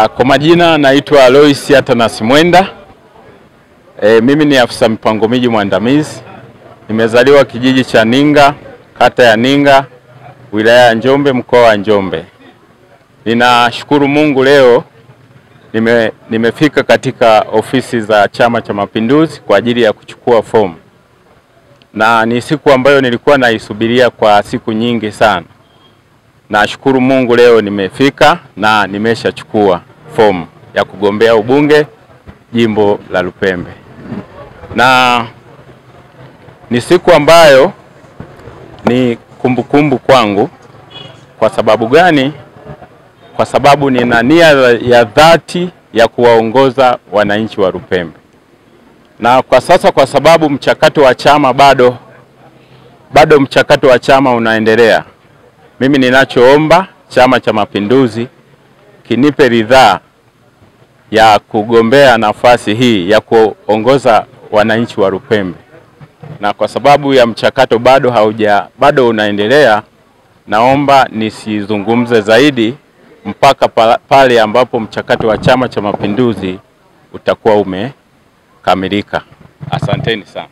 Kwa majina naitwa Alois Atanas Mwenda. Mimi ni afisa mpango miji mwandamizi. Nimezaliwa kijiji cha Ninga, kata ya Ninga, wilaya ya Njombe, mkoa wa Njombe. Ninashukuru Mungu leo nimefika katika ofisi za Chama cha Mapinduzi kwa ajili ya kuchukua fomu. Na ni siku ambayo nilikuwa naisubiria kwa siku nyingi sana. Nashukuru Mungu leo nimefika na nimeshachukua fomu ya kugombea ubunge jimbo la Lupembe. Na ni siku ambayo ni kumbukumbu kwangu. Kwa sababu gani? Kwa sababu nina nia ya dhati ya kuwaongoza wananchi wa Lupembe. Na kwa sasa, kwa sababu mchakato wa chama bado mchakato wa chama unaendelea, mimi ninachoomba Chama cha Mapinduzi kinipe ridhaa ya kugombea nafasi hii ya kuongoza wananchi wa Lupembe. Na kwa sababu ya mchakato bado unaendelea, naomba nisizungumze zaidi mpaka pale ambapo mchakato wa Chama cha Mapinduzi utakuwa umekamilika. Asanteni sana.